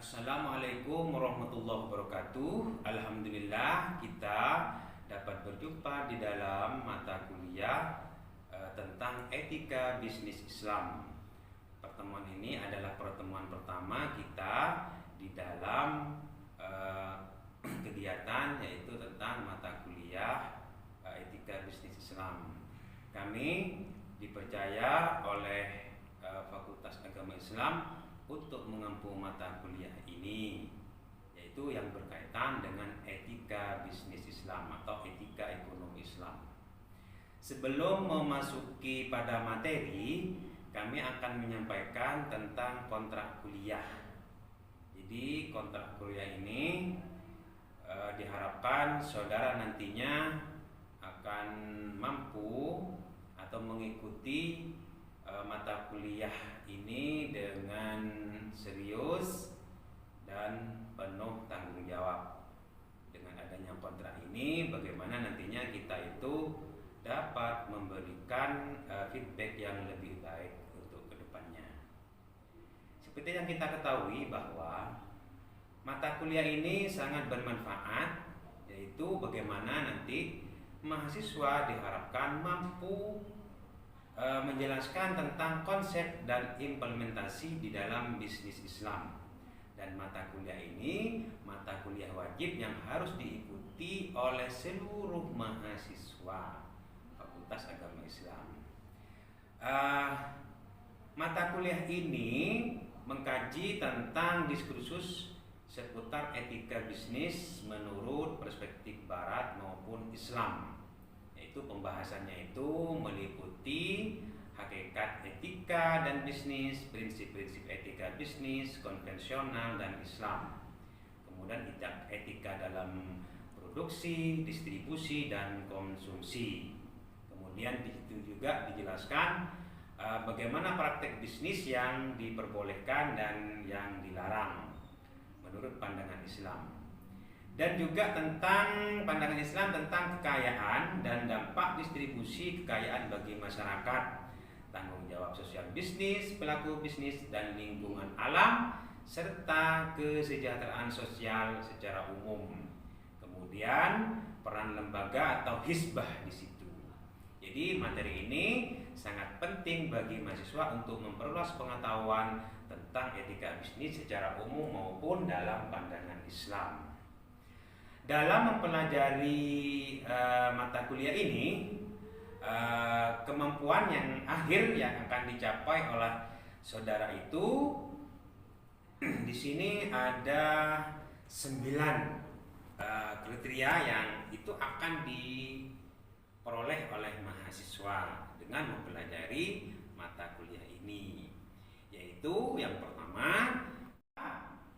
Assalamualaikum warahmatullahi wabarakatuh. Alhamdulillah kita dapat berjumpa di dalam mata kuliah tentang etika bisnis Islam. Pertemuan ini adalah pertemuan pertama kita di dalam kegiatan yaitu tentang mata kuliah etika bisnis Islam. Kami dipercaya oleh Fakultas Agama Islam untuk mengempu mata kuliah ini, yaitu yang berkaitan dengan etika bisnis Islam atau etika ekonomi Islam. Sebelum memasuki pada materi, kami akan menyampaikan tentang kontrak kuliah. Jadi kontrak kuliah ini diharapkan saudara nantinya akan mampu atau mengikuti mata kuliah ini dengan serius dan penuh tanggung jawab. Dengan adanya kontrak ini, bagaimana nantinya kita itu dapat memberikan feedback yang lebih baik untuk kedepannya. Seperti yang kita ketahui bahwa mata kuliah ini sangat bermanfaat, yaitu bagaimana nanti mahasiswa diharapkan mampu menjelaskan tentang konsep dan implementasi di dalam bisnis Islam. Dan mata kuliah ini mata kuliah wajib yang harus diikuti oleh seluruh mahasiswa Fakultas Agama Islam. Mata kuliah ini mengkaji tentang diskursus seputar etika bisnis menurut perspektif Barat maupun Islam. Itu pembahasannya itu meliputi hakikat etika dan bisnis, prinsip-prinsip etika bisnis, konvensional dan Islam. Kemudian etika dalam produksi, distribusi dan konsumsi. Kemudian di situ juga dijelaskan bagaimana praktek bisnis yang diperbolehkan dan yang dilarang menurut pandangan Islam. Dan juga tentang pandangan Islam tentang kekayaan dan dampak distribusi kekayaan bagi masyarakat, tanggung jawab sosial bisnis, pelaku bisnis dan lingkungan alam, serta kesejahteraan sosial secara umum. Kemudian peran lembaga atau hizbah di situ. Jadi materi ini sangat penting bagi mahasiswa untuk memperluas pengetahuan tentang etika bisnis secara umum maupun dalam pandangan Islam. Dalam mempelajari mata kuliah ini, kemampuan yang akhir yang akan dicapai oleh saudara itu di sini ada 9 kriteria yang itu akan diperoleh oleh mahasiswa dengan mempelajari mata kuliah ini, yaitu yang pertama,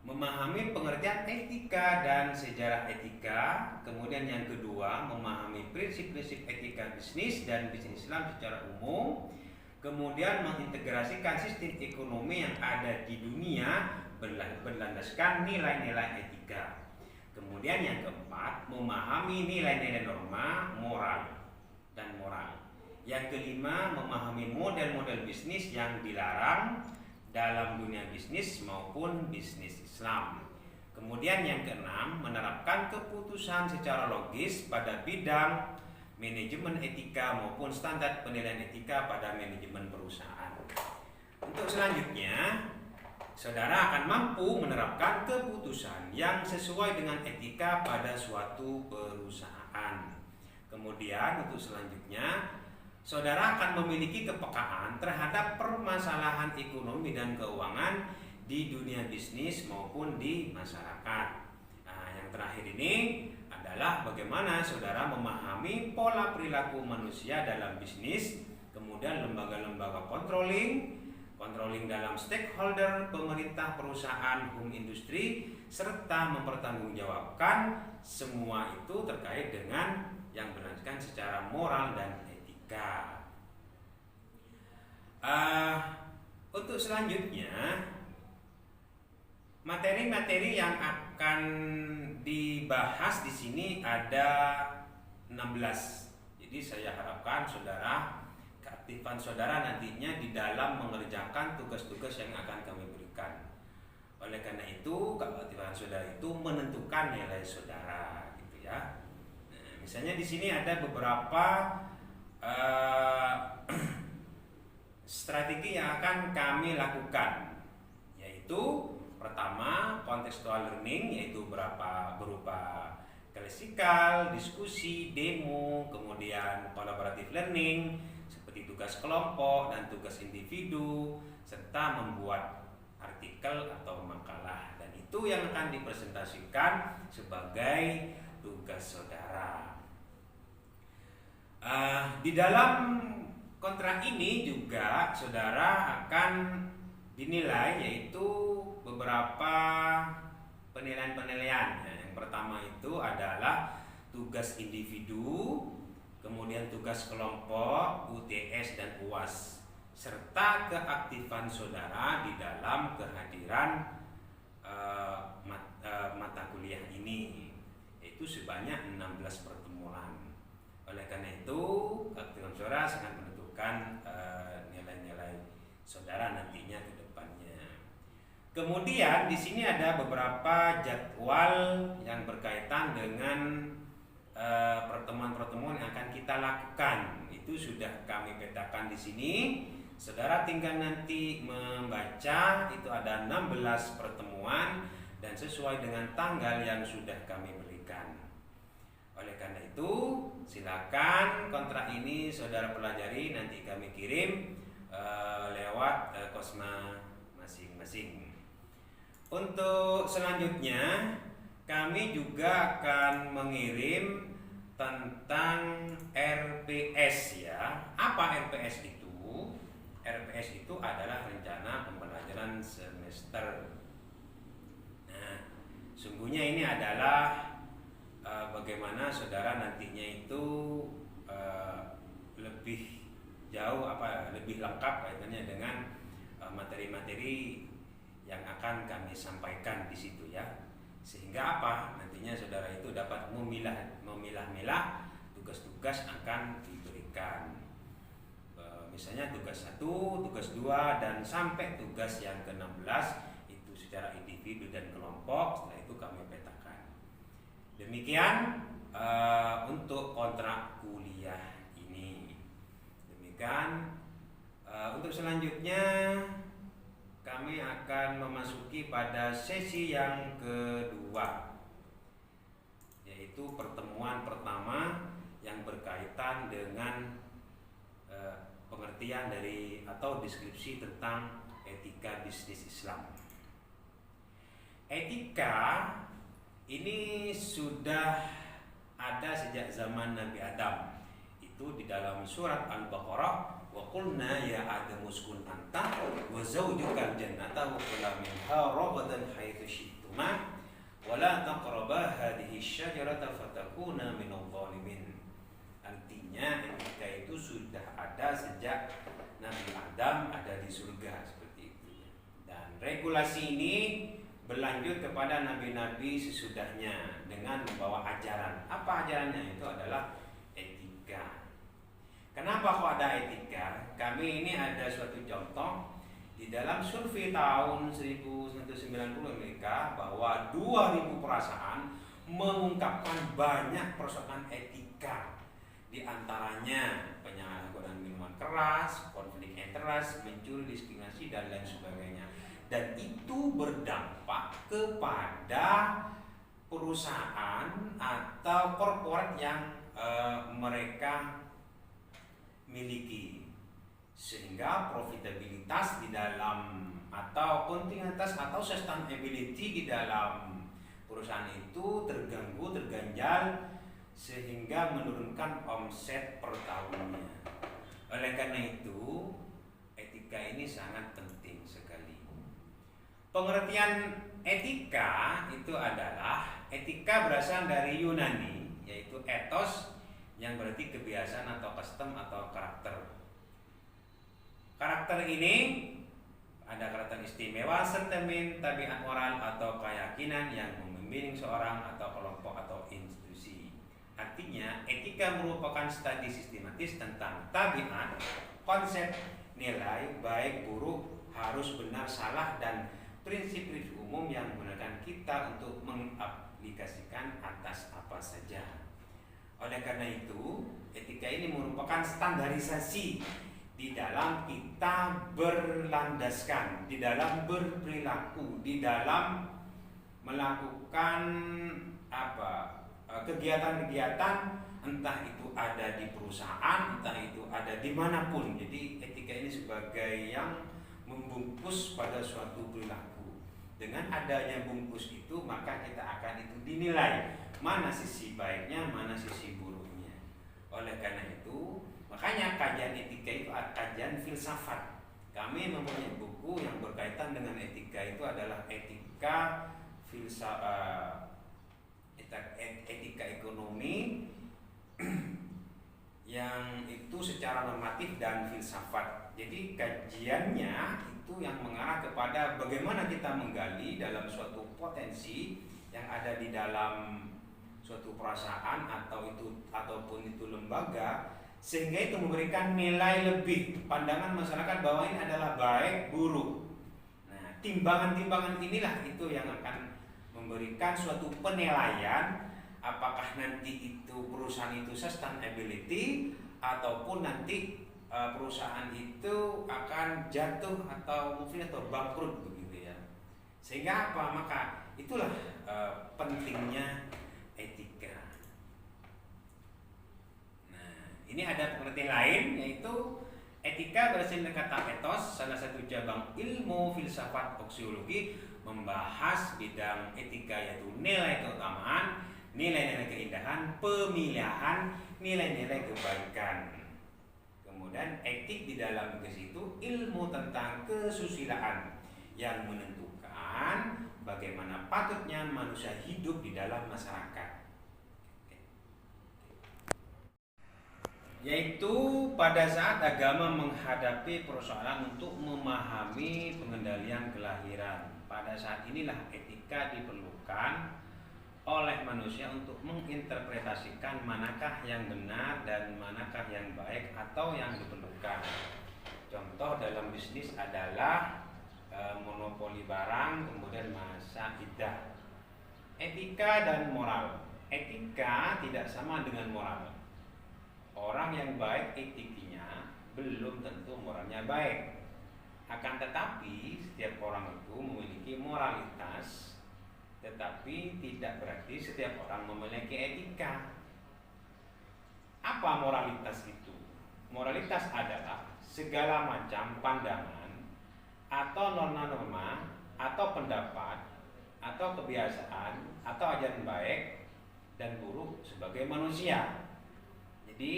memahami pengertian etika dan sejarah etika. Kemudian yang kedua, memahami prinsip-prinsip etika bisnis dan bisnis Islam secara umum. Kemudian mengintegrasikan sistem ekonomi yang ada di dunia berlandaskan nilai-nilai etika. Kemudian yang keempat, memahami nilai-nilai norma, moral dan moral. Yang kelima, memahami model-model bisnis yang dilarang dalam dunia bisnis maupun bisnis Islam. Kemudian yang keenam, menerapkan keputusan secara logis pada bidang manajemen etika maupun standar penilaian etika pada manajemen perusahaan. Untuk selanjutnya, saudara akan mampu menerapkan keputusan yang sesuai dengan etika pada suatu perusahaan. Kemudian untuk selanjutnya, saudara akan memiliki kepekaan terhadap permasalahan ekonomi dan keuangan di dunia bisnis maupun di masyarakat. Nah, yang terakhir ini adalah bagaimana saudara memahami pola perilaku manusia dalam bisnis, kemudian lembaga-lembaga controlling dalam stakeholder, pemerintah, perusahaan, industri, serta mempertanggungjawabkan semua itu terkait dengan yang berlandaskan secara moral dan untuk selanjutnya, materi-materi yang akan dibahas di sini ada 16. Jadi saya harapkan saudara, keaktifan saudara nantinya di dalam mengerjakan tugas-tugas yang akan kami berikan. Oleh karena itu, keaktifan saudara itu menentukan nilai saudara, gitu ya. Nah, misalnya di sini ada beberapa strategi yang akan kami lakukan, yaitu pertama contextual learning, yaitu berupa klasikal, diskusi, demo, kemudian collaborative learning seperti tugas kelompok dan tugas individu, serta membuat artikel atau makalah, dan itu yang akan dipresentasikan sebagai tugas saudara. Di dalam kontrak ini juga saudara akan dinilai, yaitu beberapa penilaian-penilaian. Yang pertama itu adalah tugas individu, kemudian tugas kelompok, UTS dan UAS, serta keaktifan saudara di dalam kehadiran mata kuliah ini, yaitu sebanyak 16 pertemuan. Oleh karena itu, keaktifan saudara sangat menentukan nilai-nilai saudara nantinya ke depannya. Kemudian di sini ada beberapa jadwal yang berkaitan dengan pertemuan-pertemuan yang akan kita lakukan. Itu sudah kami petakan di sini. Saudara tinggal nanti membaca, itu ada 16 pertemuan dan sesuai dengan tanggal yang sudah kami berikan. Oleh karena itu, silakan kontrak ini saudara pelajari, nanti kami kirim lewat Kosma masing-masing. Untuk selanjutnya, kami juga akan mengirim tentang RPS ya. Apa RPS itu? RPS itu adalah rencana pembelajaran semester. Nah, sungguhnya ini adalah bagaimana saudara nantinya itu lebih jauh lebih lengkap kaitannya dengan materi-materi yang akan kami sampaikan di situ ya. Sehingga nantinya saudara itu dapat memilah-milah tugas-tugas akan diberikan. Misalnya tugas 1, tugas 2 dan sampai tugas yang ke-16 itu secara individu dan kelompok. Setelah itu kami petakan. Demikian untuk kontrak kuliah ini. Demikian untuk selanjutnya kami akan memasuki pada sesi yang kedua, yaitu pertemuan pertama yang berkaitan dengan pengertian dari atau deskripsi tentang etika bisnis Islam. Etika ini sudah ada sejak zaman Nabi Adam. Itu di dalam surat Al-Baqarah, wa qulna ya adamu uskun anta wa zawjukal jannata wa kula minha ragadan haitsu syi'tuma wa la taqraba hadhihi syajarata fatakuna minadh dhalimin. Artinya etika itu sudah ada sejak Nabi Adam ada di surga, seperti itu. Dan regulasi ini berlanjut kepada nabi-nabi sesudahnya dengan membawa ajaran. Apa ajarannya? Itu adalah etika. Kenapa kok ada etika? Kami ini ada suatu contoh di dalam survei tahun 1990 Amerika, bahwa 2000 perasaan mengungkapkan banyak persoalan etika. Di antaranya penyalahgunaan minuman keras, konflik interest, mencuri, diskriminasi dan lain sebagainya. Dan itu berdampak kepada perusahaan atau korporat yang mereka miliki, sehingga profitabilitas di dalam atau kontinuitas atau sustainability di dalam perusahaan itu terganggu, terganjal, sehingga menurunkan omset per tahunnya. Oleh karena itu, etika ini sangat penting sekali. Pengertian etika itu adalah, etika berasal dari Yunani, yaitu ethos, yang berarti kebiasaan atau custom atau karakter. Karakter ini ada karakter istimewa, sentimen, tabiat moral atau keyakinan yang membimbing seorang atau kelompok atau institusi. Artinya, etika merupakan studi sistematis tentang tabiat, konsep, nilai, baik, buruk, harus, benar, salah, dan prinsip-prinsip umum umum yang menggunakan kita untuk mengaplikasikan atas apa saja. Oleh karena itu, etika ini merupakan standarisasi di dalam kita berlandaskan, di dalam berperilaku, di dalam melakukan kegiatan-kegiatan, entah itu ada di perusahaan, entah itu ada dimanapun. Jadi etika ini sebagai yang membungkus pada suatu perilaku. Dengan adanya bungkus itu, maka kita akan itu dinilai mana sisi baiknya, mana sisi buruknya. Oleh karena itu, makanya kajian etika itu kajian filsafat. Kami mempunyai buku yang berkaitan dengan etika, itu adalah etika etika ekonomi yang itu secara normatif dan filsafat. Jadi kajiannya itu yang mengarah kepada bagaimana kita menggali dalam suatu potensi yang ada di dalam suatu perusahaan ataupun itu lembaga, sehingga itu memberikan nilai lebih, pandangan masyarakat bahwa ini adalah baik buruk. Nah, timbangan-timbangan inilah itu yang akan memberikan suatu penilaian apakah nanti itu perusahaan itu sustainability ataupun nanti perusahaan itu akan jatuh atau mungkin atau bangkrut begitu ya. Sehingga apa? Maka itulah pentingnya etika. Nah, ini ada pengertian lain, yaitu etika berasal dari kata ethos, salah satu cabang ilmu filsafat aksiologi, membahas bidang etika yaitu nilai keutamaan, nilai-nilai keindahan, pemilihan, nilai-nilai kebaikan. Kemudian etik di dalam ke situ ilmu tentang kesusilaan yang menentukan bagaimana patutnya manusia hidup di dalam masyarakat. Yaitu pada saat agama menghadapi persoalan untuk memahami pengendalian kelahiran. Pada saat inilah etika diperlukan oleh manusia untuk menginterpretasikan manakah yang benar dan manakah yang baik atau yang diperlukan. Contoh dalam bisnis adalah monopoli barang, kemudian masa iddah. Etika dan moral. Etika tidak sama dengan moral. Orang yang baik etiknya belum tentu moralnya baik. Akan tetapi setiap orang itu memiliki moralitas, tetapi tidak berarti setiap orang memiliki etika. Apa moralitas itu? Moralitas adalah segala macam pandangan atau norma-norma atau pendapat atau kebiasaan atau ajaran baik dan buruk sebagai manusia. Jadi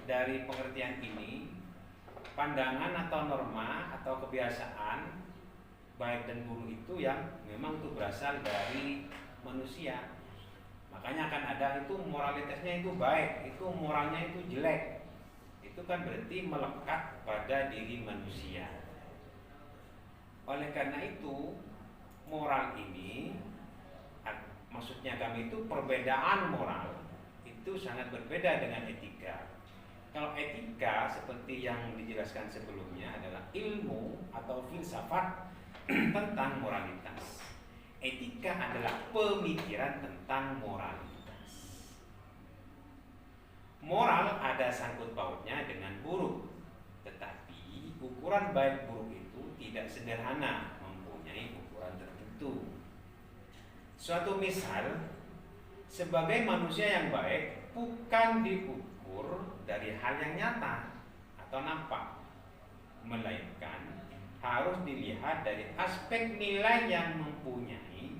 dari pengertian ini, pandangan atau norma atau kebiasaan baik dan buruk itu yang memang itu berasal dari manusia. Makanya akan ada itu moralitasnya itu baik, itu moralnya itu jelek. Itu kan berarti melekat pada diri manusia. Oleh karena itu, moral ini maksudnya kami itu perbedaan moral itu sangat berbeda dengan etika. Kalau etika seperti yang dijelaskan sebelumnya adalah ilmu atau filsafat tentang moralitas. Etika adalah pemikiran tentang moralitas. Moral ada sangkut pautnya dengan buruk, tetapi ukuran baik buruk itu tidak sederhana, mempunyai ukuran tertentu. Suatu misal, sebagai manusia yang baik bukan diukur dari hal yang nyata atau nampak, melainkan harus dilihat dari aspek nilai yang mempunyai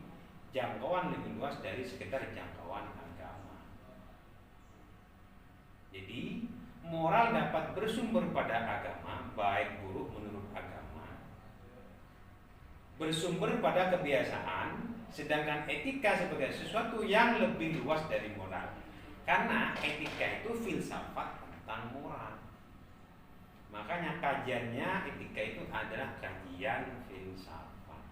jangkauan lebih luas dari sekedar jangkauan agama. Jadi moral dapat bersumber pada agama, baik buruk menurut agama, bersumber pada kebiasaan, sedangkan etika sebagai sesuatu yang lebih luas dari moral. Karena etika itu filsafat tentang moral. Makanya kajiannya etika itu adalah kajian filsafat.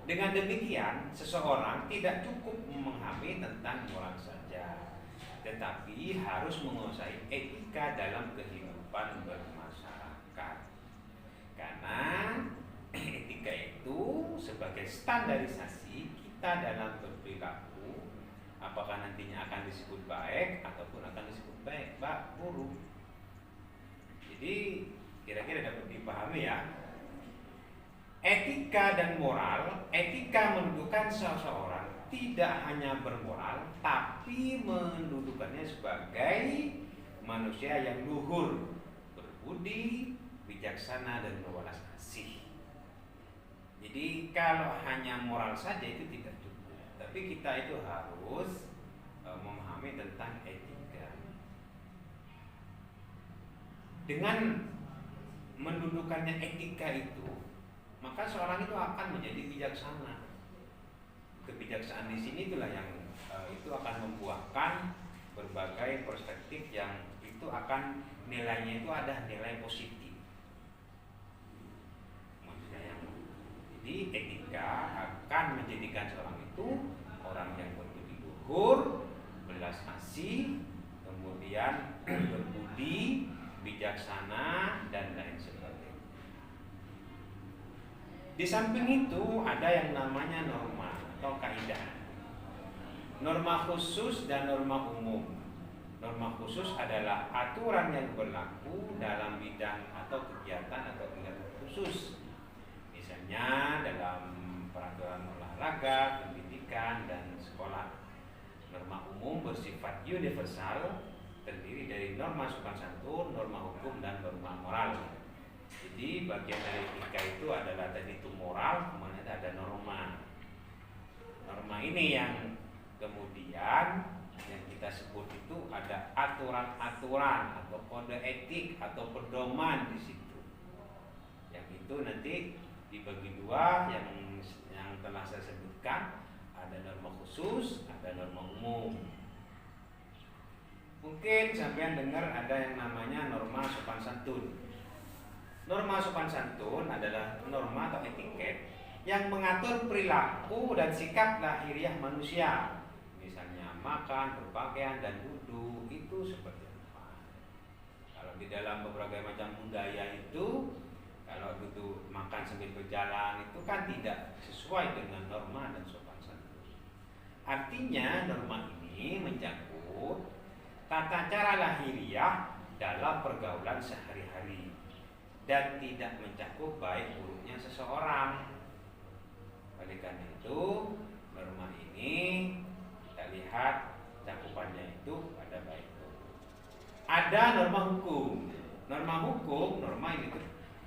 Dengan demikian, seseorang tidak cukup memahami tentang moral saja, tetapi harus menguasai etika dalam kehidupan bermasyarakat. Karena etika itu itu sebagai standarisasi kita dalam berperilaku, apakah nantinya akan disebut baik ataupun akan disebut buruk. Jadi kira-kira dapat dipahami ya. Etika dan moral, etika mendudukan seseorang tidak hanya bermoral, tapi mendudukannya sebagai manusia yang luhur, berbudi, bijaksana, dan berwelas asih. Jadi kalau hanya moral saja itu tidak cukup, tapi kita itu harus memahami tentang etika. Dengan mendudukannya etika itu, maka seorang itu akan menjadi bijaksana. Kebijaksanaan di sini itulah yang itu akan membuahkan berbagai perspektif yang itu akan nilainya itu ada nilai positif. Jadi etika akan menjadikan seorang itu orang yang berbudi luhur, belas asih, kemudian berbudi, bijaksana, dan lain sebagainya. Di samping itu ada yang namanya norma atau kaidah. Norma khusus dan norma umum. Norma khusus adalah aturan yang berlaku dalam bidang atau kegiatan khusus. Misalnya dalam peraturan olahraga, pendidikan, dan sekolah. Norma umum bersifat universal, terdiri dari norma sopan santun, norma hukum, dan norma moral. Jadi bagian dari etika itu adalah tadi itu moral, kemudian ada norma. Norma ini yang kemudian yang kita sebut itu ada aturan-aturan atau kode etik atau pedoman di situ. Yang itu nanti dibagi dua, yang telah saya sebutkan, ada norma khusus, ada norma umum. Mungkin sampean dengar ada yang namanya norma sopan santun. Norma sopan santun adalah norma atau etiket yang mengatur perilaku dan sikap lahiriah manusia. Misalnya makan, berpakaian, dan duduk itu seperti apa. Kalau di dalam beberapa macam budaya itu, kalau duduk makan sambil berjalan itu kan tidak sesuai dengan norma dan sopan santun. Artinya norma ini mencakup tata cara lahiriah dalam pergaulan sehari-hari dan tidak mencakup baik buruknya seseorang. Oleh karena itu, norma ini kita lihat cakupannya itu ada baik buruk. Ada norma hukum. Norma ini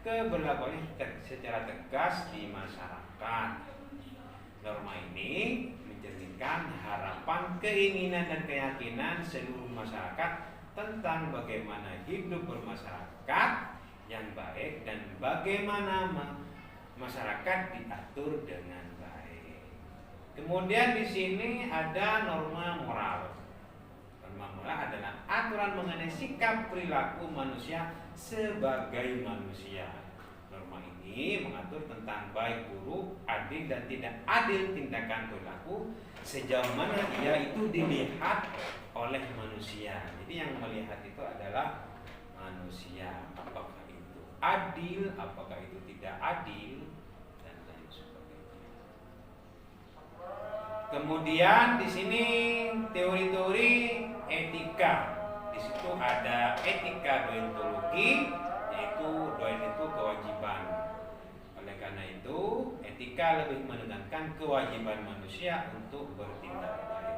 keberlakuannya secara tegas di masyarakat. Norma ini mencerminkan harapan, keinginan, dan keyakinan seluruh masyarakat tentang bagaimana hidup bermasyarakat yang baik dan bagaimana masyarakat diatur dengan baik. Kemudian di sini ada norma moral. Norma moral adalah aturan mengenai sikap perilaku manusia sebagai manusia. Norma ini mengatur tentang baik buruk, adil dan tidak adil tindakan perilaku sejauh mana ia itu dilihat oleh manusia. Jadi yang melihat itu adalah manusia, apakah itu adil, apakah itu tidak adil, dan lain sebagainya. Kemudian di sini teori-teori etika. Di situ ada etika deontologi, yaitu doen itu kewajiban. Oleh karena itu, etika lebih menekankan kewajiban manusia untuk bertindak baik.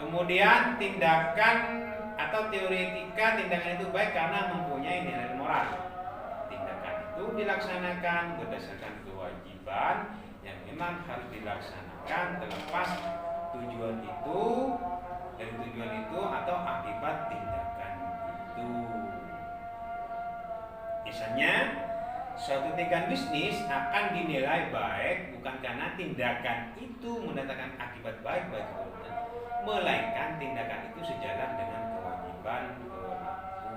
Kemudian tindakan atau teori etika, tindakan itu baik karena mempunyai nilai moral. Tindakan itu dilaksanakan berdasarkan kewajiban yang memang harus dilaksanakan terlepas tujuan itu atau akibat tindakan itu. Misalnya, suatu tindakan bisnis akan dinilai baik bukan karena tindakan itu mendatangkan akibat baik bagi keuntungan, melainkan tindakan itu sejalan dengan kewajiban pelaku.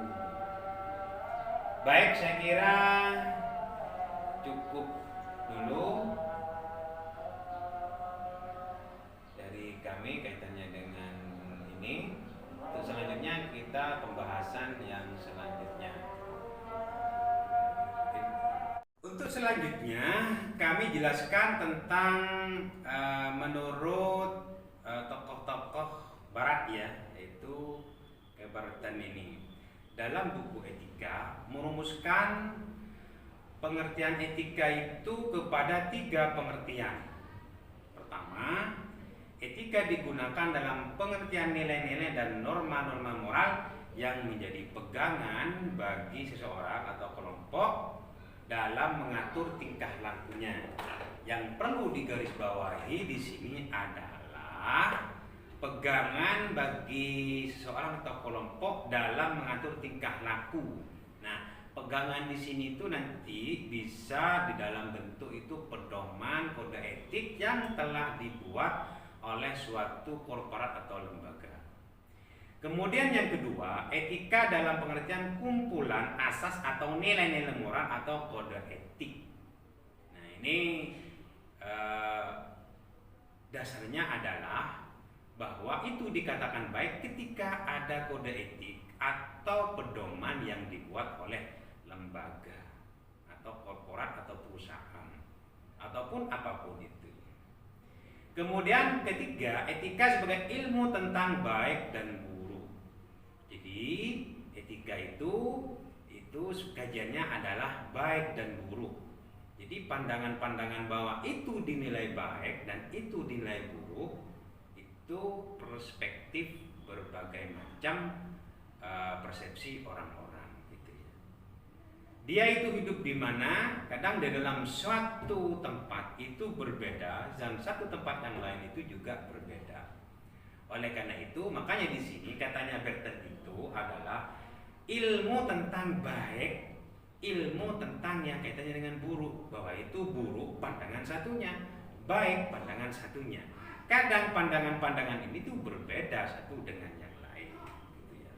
Baik, saya kira cukup dulu dari kami kaitannya dengan ini. Untuk selanjutnya kita pembahasan yang selanjutnya. Untuk selanjutnya dijelaskan tentang menurut tokoh-tokoh Barat ya, yaitu kebaratan ini. Dalam buku Etika merumuskan pengertian etika itu kepada 3 pengertian. Pertama, etika digunakan dalam pengertian nilai-nilai dan norma-norma moral yang menjadi pegangan bagi seseorang atau kelompok dalam mengatur tingkah lakunya. Yang perlu digarisbawahi di sini adalah pegangan bagi seseorang atau kelompok dalam mengatur tingkah laku. Nah, pegangan di sini itu nanti bisa di dalam bentuk itu pedoman kode etik yang telah dibuat oleh suatu korporat atau lembaga. Kemudian yang kedua, etika dalam pengertian kumpulan asas atau nilai-nilai moral atau kode etik. Nah, ini dasarnya adalah bahwa itu dikatakan baik ketika ada kode etik atau pedoman yang dibuat oleh lembaga atau korporat atau perusahaan ataupun apapun itu. Kemudian ketiga, etika sebagai ilmu tentang baik dan buruk. Jadi etika itu kajiannya adalah baik dan buruk. Jadi pandangan-pandangan bahwa itu dinilai baik dan itu dinilai buruk itu perspektif berbagai macam persepsi orang-orang gitu ya. Dia itu hidup di mana kadang di dalam suatu tempat itu berbeda dan satu tempat yang lain itu juga berbeda. Oleh karena itu makanya di sini katanya Berton itu adalah ilmu tentang baik, ilmu tentang yang kaitannya dengan buruk, bahwa itu buruk pandangan satunya, baik pandangan satunya. Kadang pandangan-pandangan ini tuh berbeda satu dengan yang lain gitu ya.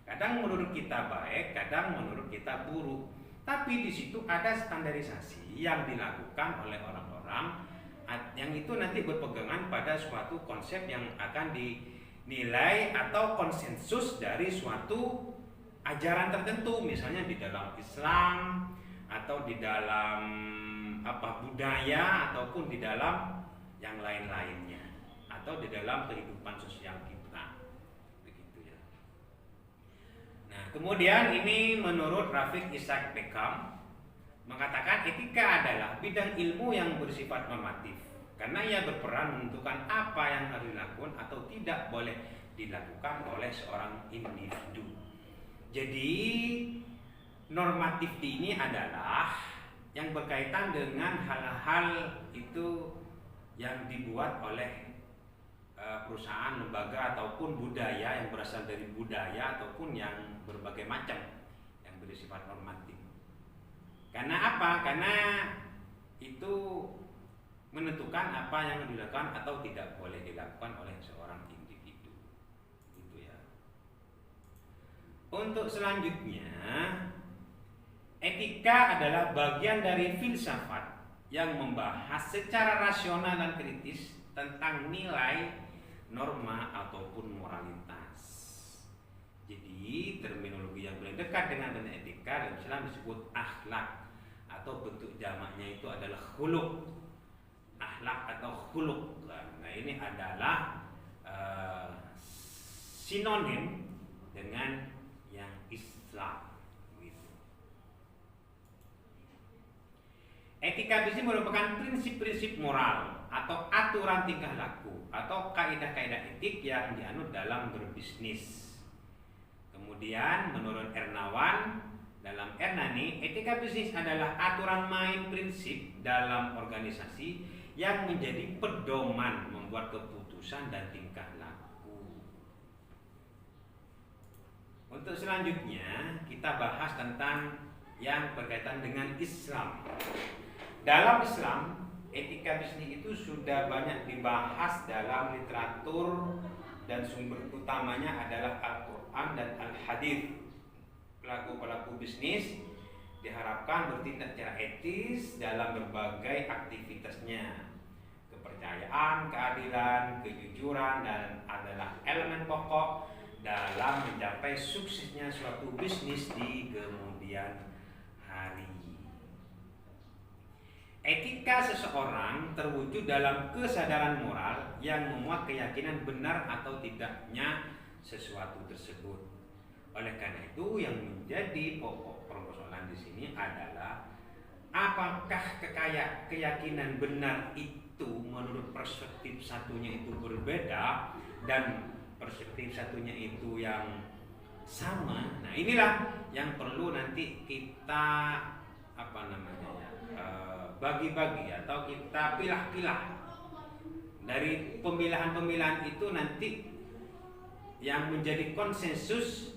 Kadang menurut kita baik, kadang menurut kita buruk. Tapi di situ ada standarisasi yang dilakukan oleh orang-orang yang itu nanti berpegangan pada suatu konsep yang akan dinilai atau konsensus dari suatu ajaran tertentu, misalnya di dalam Islam atau di dalam budaya ataupun di dalam yang lain-lainnya atau di dalam kehidupan sosial kita, begitu ya. Nah, kemudian ini menurut Rafiq Ishaq Beckham mengatakan etika adalah bidang ilmu yang bersifat normatif karena ia berperan menentukan apa yang harus dilakukan atau tidak boleh dilakukan oleh seorang individu. Jadi normatif ini adalah yang berkaitan dengan hal-hal itu yang dibuat oleh perusahaan, lembaga ataupun budaya yang berasal dari budaya ataupun yang berbagai macam yang bersifat normatif. Karena apa? Karena itu menentukan apa yang dilakukan atau tidak boleh dilakukan oleh seorang individu. Gitu ya. Untuk selanjutnya, etika adalah bagian dari filsafat yang membahas secara rasional dan kritis tentang nilai, norma ataupun moralitas. Jadi terminologi yang paling dekat dengan etika dalam Islam disebut akhlak atau bentuk jamaknya itu adalah khuluq. Akhlak atau khuluq. Nah, ini adalah sinonim dengan yang Islam. Etika bisnis merupakan prinsip-prinsip moral atau aturan tingkah laku atau kaidah-kaidah etik yang dianut dalam berbisnis. Kemudian menurut Ernawan, dalam Ernani, etika bisnis adalah aturan main prinsip dalam organisasi yang menjadi pedoman membuat keputusan dan tingkah laku. Untuk selanjutnya kita bahas tentang yang berkaitan dengan Islam. Dalam Islam, etika bisnis itu sudah banyak dibahas dalam literatur dan sumber utamanya adalah Al-Quran dan Al-Hadits. Pelaku-pelaku bisnis diharapkan bertindak secara etis dalam berbagai aktivitasnya. Kepercayaan, keadilan, kejujuran dan adalah elemen pokok dalam mencapai suksesnya suatu bisnis di kemudian hari. Etika seseorang terwujud dalam kesadaran moral yang memuat keyakinan benar atau tidaknya sesuatu tersebut. Oleh karena itu, yang menjadi pokok persoalan di sini adalah apakah keyakinan benar itu menurut perspektif satunya itu berbeda dan perspektif satunya itu yang sama. Nah, inilah yang perlu nanti kita bagi-bagi atau kita pilah-pilah. Dari pemilahan-pemilahan itu nanti yang menjadi konsensus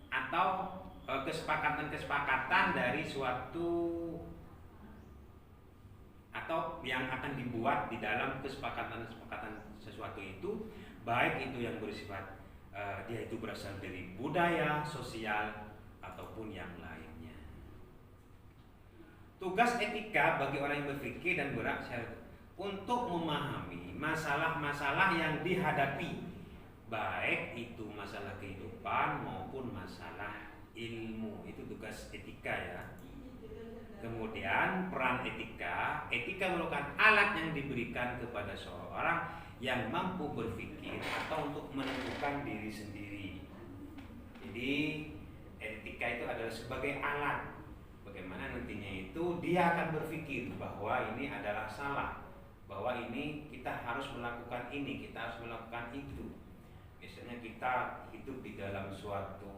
atau kesepakatan-kesepakatan dari suatu atau yang akan dibuat di dalam kesepakatan-kesepakatan sesuatu itu, baik itu yang bersifat dia itu berasal dari budaya, sosial ataupun yang lainnya. Tugas etika bagi orang yang berpikir dan beraksar untuk memahami masalah-masalah yang dihadapi, baik itu masalah kehidupan maupun masalah ilmu. Itu tugas etika ya. Kemudian peran etika merupakan alat yang diberikan kepada seorang yang mampu berpikir atau untuk menentukan diri sendiri. Jadi etika itu adalah sebagai alat bagaimana nantinya itu dia akan berpikir bahwa ini adalah salah, bahwa ini kita harus melakukan ini, kita harus melakukan itu. Misalnya kita hidup di dalam suatu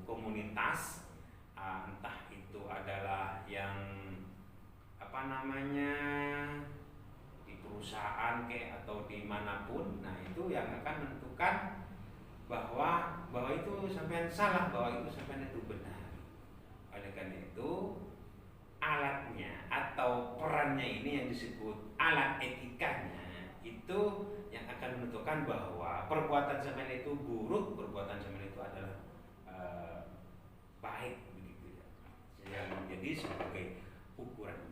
komunitas, entah itu adalah yang di perusahaan atau dimanapun, nah itu yang akan menentukan bahwa itu sampean salah, bahwa itu sampean itu benar. Oleh karena itu alatnya atau perannya ini yang disebut alat etikanya itu yang akan menentukan bahwa perbuatan sampean itu buruk, perbuatan sampean itu adalah baik, begitu ya. Yang menjadi sebagai ukurannya.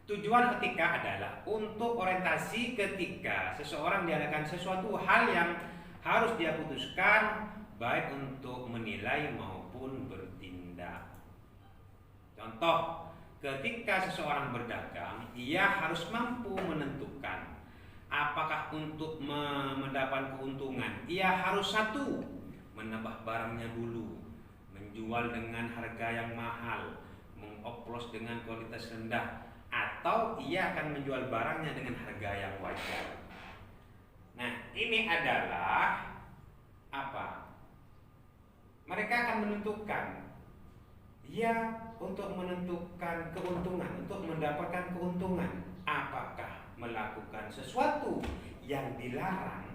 Tujuan etika adalah untuk orientasi ketika seseorang diadakan sesuatu hal yang harus dia putuskan, baik untuk menilai maupun bertindak. Contoh, ketika seseorang berdagang, ia harus mampu menentukan apakah untuk mendapat keuntungan, ia harus satu, menambah barangnya dulu, menjual dengan harga yang mahal, mengoplos dengan kualitas rendah, atau ia akan menjual barangnya dengan harga yang wajar. Nah, ini adalah apa? Mereka akan menentukan untuk menentukan keuntungan, untuk mendapatkan keuntungan, apakah melakukan sesuatu yang dilarang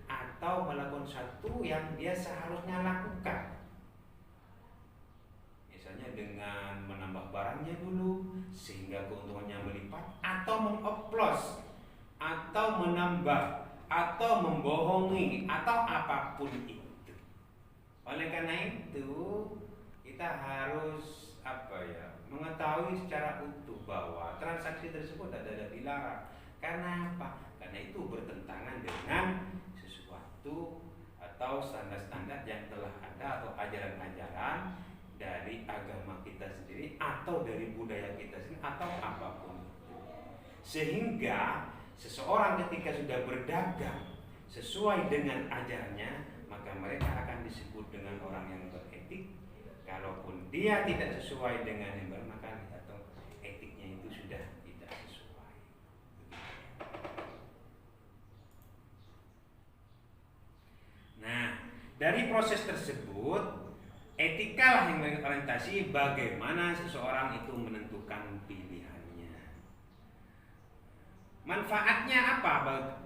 atau melakukan sesuatu yang dia seharusnya lakukan. Misalnya dengan menambah barangnya dulu sehingga keuntungannya melipat, atau mengoplos, atau menambah, atau membohongi, atau apapun itu. Oleh karena itu kita harus mengetahui secara utuh bahwa transaksi tersebut adalah dilarang. Karena apa? Karena itu bertentangan dengan sesuatu atau standar-standar yang telah ada atau ajaran-ajaran dari agama kita sendiri atau dari budaya kita sendiri atau apapun itu. Sehingga seseorang ketika sudah berdagang sesuai dengan ajarannya, maka mereka akan disebut dengan orang yang beretik. Kalaupun dia tidak sesuai dengan yang bermakan atau etiknya itu sudah tidak sesuai. Nah, dari proses tersebut, etikalah yang berorientasi bagaimana seseorang itu menentukan pilihannya. Manfaatnya apa?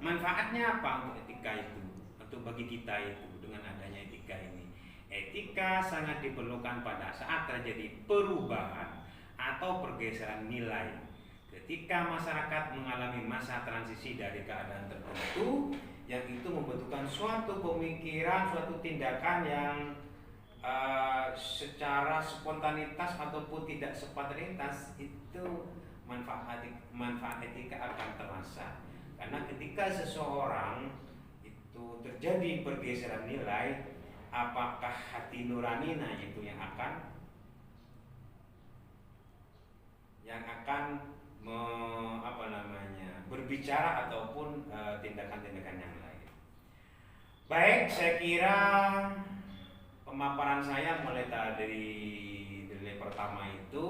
Manfaatnya apa untuk etika itu? Atau bagi kita itu dengan adanya etika ini? Etika sangat diperlukan pada saat terjadi perubahan atau pergeseran nilai. Ketika masyarakat mengalami masa transisi dari keadaan tertentu yang itu membutuhkan suatu pemikiran, suatu tindakan yang secara spontanitas ataupun tidak spontanitas, itu manfaat etika akan terasa. Karena ketika seseorang itu terjadi pergeseran nilai, apakah hati nuraninya itu yang akan yang akan berbicara ataupun tindakan-tindakan yang lain. Baik, saya kira pemaparan saya mulai dari pertama itu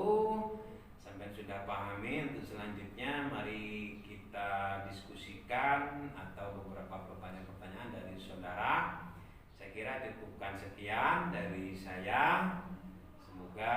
sampai sudah pahami. Untuk selanjutnya mari kita diskusikan atau beberapa pertanyaan-pertanyaan dari saudara. Saya kira cukupkan sekian dari saya. Semoga